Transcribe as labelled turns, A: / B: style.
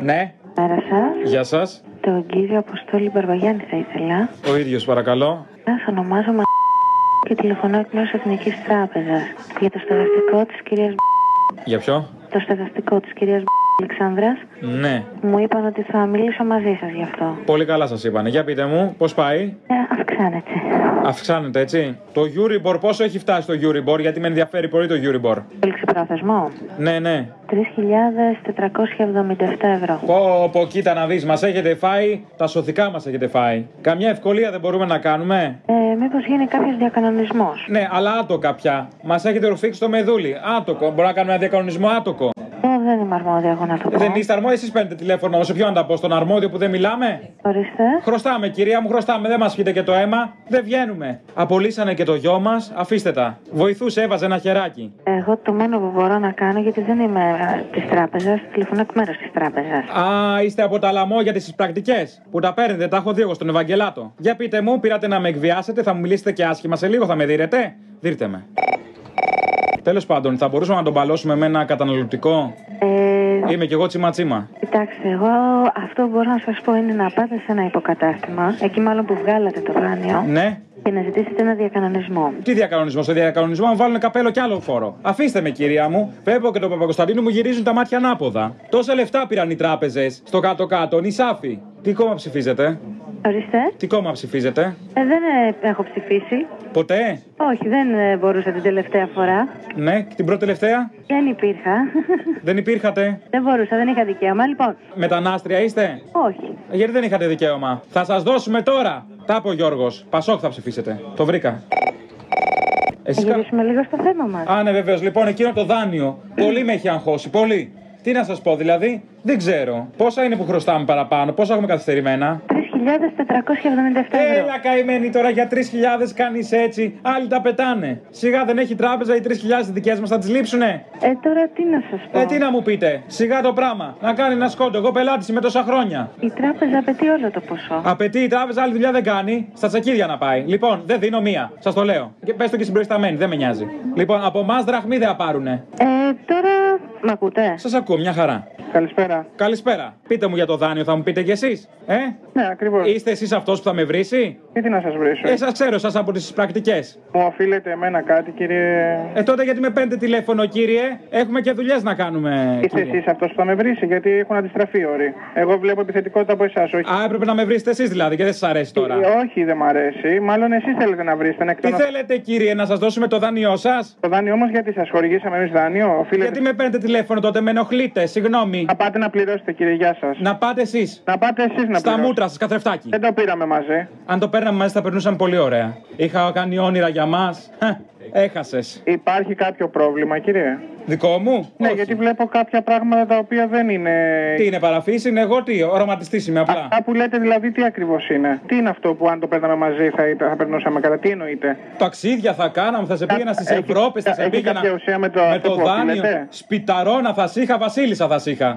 A: Ναι.
B: Μέρα σας.
A: Γεια σας.
B: Τον κύριο Αποστόλη Μπαρβαγιάννη θα ήθελα.
A: Ο ίδιος παρακαλώ.
B: Σας ονομάζω και τηλεφωνώ εκ μέρους Εθνικής Τράπεζας για το στεγαστικό της κυρίας
A: Για ποιο?
B: Το στεγαστικό της κυρίας Αλεξάνδρας.
A: Ναι.
B: Μου είπαν ότι θα μιλήσω μαζί σας γι' αυτό.
A: Πολύ καλά σας είπανε. Για πείτε μου, πώς πάει?
B: Αυξάνεται.
A: Αυξάνεται, έτσι. Το Euribor, πόσο έχει φτάσει το Euribor, γιατί με ενδιαφέρει πολύ το Euribor.
B: Πολύ ξεπρόθεσμο.
A: Ναι, ναι.
B: 3.477 ευρώ.
A: Πω, κοίτα να δεις, μας έχετε φάει, τα σωθικά μας έχετε φάει. Καμιά ευκολία δεν μπορούμε να κάνουμε?
B: Μήπως γίνει κάποιος διακανονισμός?
A: Ναι, αλλά άτοκα πια. Μας έχετε ρουφήξει το μεδούλι. Άτοκο. Μπορούμε να κάνουμε ένα διακανονισμό άτοκο?
B: Δεν είμαι αρμόδια εγώ να το πω.
A: Δεν είστε αρμόδια, εσείς παίρνετε τηλέφωνο. Σε ποιον να τα πω, στον αρμόδιο που δεν μιλάμε?
B: Ορίστε.
A: Χρωστάμε, κυρία μου, χρωστάμε. Δεν μας πιείτε και το αίμα. Δεν βγαίνουμε. Απολύσανε και το γιο μας. Αφήστε τα. Βοηθούσε, έβαζε ένα χεράκι.
B: Εγώ το μόνο που μπορώ να κάνω, γιατί δεν είμαι της τράπεζας, τηλεφωνώ εκ μέρους της τράπεζας.
A: Α, είστε από τα λαμόγια της πρακτικές. Που τα παίρνετε, τα έχω δει εγώ στον Ευαγγελάτο. Για πείτε μου, πήρατε να με εκβιάσετε, θα μου μιλήσετε και άσχημα σε λίγο, θα με δείρετε? Δείρτε με. Τέλος πάντων, θα μπορούσαμε να τον παλώσουμε με ένα καταναλωτικό. Είμαι κι εγώ τσίμα-τσίμα.
B: Κοιτάξτε, εγώ αυτό που μπορώ να σας πω είναι να πάτε σε ένα υποκατάστημα, εκεί μάλλον που βγάλατε το δάνειο.
A: Ναι.
B: Και να ζητήσετε ένα διακανονισμό.
A: Τι διακανονισμό? Στο διακανονισμό μου βάλουν καπέλο κι άλλο φόρο. Αφήστε με, κυρία μου. Πέπο και τον Παπακοσταντίνο μου γυρίζουν τα μάτια ανάποδα. Τόσα λεφτά πήραν οι τράπεζες. Στο κάτω-κάτω, νησάφι. Τι κόμμα ψηφίζετε?
B: Ορίστε.
A: Τι κόμμα ψηφίζετε?
B: Δεν έχω ψηφίσει.
A: Ποτέ?
B: Όχι, δεν μπορούσα την τελευταία φορά.
A: Ναι, την πρώτη τελευταία?
B: Δεν υπήρχα.
A: Δεν υπήρχατε?
B: Δεν μπορούσα, δεν είχα δικαίωμα. Λοιπόν.
A: Μετανάστρια είστε?
B: Όχι.
A: Γιατί δεν είχατε δικαίωμα? Θα σας δώσουμε τώρα. Τα είπε ο Γιώργος. Πασόκ θα ψηφίσετε. Το βρήκα.
B: Θα γυρίσουμε λίγο στο θέμα μας.
A: Α, ναι, βεβαίως. Λοιπόν, εκείνο το δάνειο. Πολύ με έχει αγχώσει. Πολύ. Τι να σας πω, δηλαδή, δεν ξέρω. Πόσα είναι που χρωστάμε παραπάνω, πόσα έχουμε καθυστερημένα?
B: 3.477 ευρώ.
A: Έλα, καημένη τώρα, για 3.000 κάνεις έτσι. Άλλοι τα πετάνε. Σιγά δεν έχει τράπεζα, οι 3.000 δικές μας θα τις λείψουνε.
B: Τώρα τι να σας πω.
A: Τι να μου πείτε. Σιγά το πράγμα. Να κάνει ένα σκόντο. Εγώ πελάτης είμαι τόσα χρόνια.
B: Η τράπεζα απαιτεί όλο το ποσό.
A: Απαιτεί η τράπεζα, άλλη δουλειά δεν κάνει. Στα τσακίδια να πάει. Λοιπόν, δεν δίνω μία. Σας το λέω. Και πες το και στην προϊσταμένη, δεν με νοιάζει. Λοιπόν, από εμάς δραχμή δεν πάρουνε.
B: Τώρα. Μ' ακούτε?
A: Σας ακούω, μια χαρά.
C: Καλησπέρα.
A: Καλησπέρα. Πείτε μου για το δάνειο, θα μου πείτε κι εσείς.
C: Ναι, ακριβώς.
A: Είστε εσείς αυτός που θα με βρίσει?
C: Τι να σας βρίσω?
A: Σας ξέρω, σας από τις πρακτικές.
C: Μου οφείλετε εμένα κάτι, κύριε?
A: Τότε γιατί με παίρνετε τηλέφωνο, κύριε? Έχουμε και δουλειές να κάνουμε.
C: Είστε εσείς αυτός που θα με βρίσει, γιατί έχουν αντιστραφεί όροι. Εγώ βλέπω επιθετικότητα από εσάς, όχι.
A: Α, έπρεπε να με βρίσετε εσείς δηλαδή και δεν σας αρέσει τώρα.
C: Όχι, δεν μ' αρέσει. Μάλλον εσείς θέλετε να βρίσετε.
A: Τι θέλετε, κύριε, να σας δώσουμε το δάνειό σας?
C: Το δάνειό όμως γιατί σας χορηγήσαμε εμείς δάνειο? Οφείλετε...
A: Γιατί με παίρνετε τηλέφωνο τότε, με ενοχλείτε, συγγνώμη.
C: Να πάτε να πληρώσετε, κύριε, γεια σας.
A: Να πάτε εσείς.
C: Να πάτε εσείς να πληρώσετε.
A: Στα μούτρα σας, καθρεφτάκι.
C: Δεν το πήραμε μαζί.
A: Αν το παίρναμε μαζί θα περνούσαμε πολύ ωραία. Είχα κάνει όνειρα για μας. Έχασες.
C: Υπάρχει κάποιο πρόβλημα, κύριε?
A: Δικό μου?
C: Ναι,
A: όχι.
C: γιατί βλέπω κάποια πράγματα τα οποία δεν είναι.
A: Τι είναι, παραφύση, είναι εγώ τι, οραματιστής είμαι απλά.
C: Αυτά που λέτε δηλαδή τι ακριβώς είναι? Τι είναι αυτό που αν το παίρναμε μαζί θα περνούσαμε καλά? Τι εννοείτε?
A: Ταξίδια θα κάναμε, θα σε πήγαινα στις Ευρώπες, θα σε πήγαινα
C: με
A: με το δάνειο. Σπιταρόνα θα σ' είχα, βασίλισσα θα σ' είχα.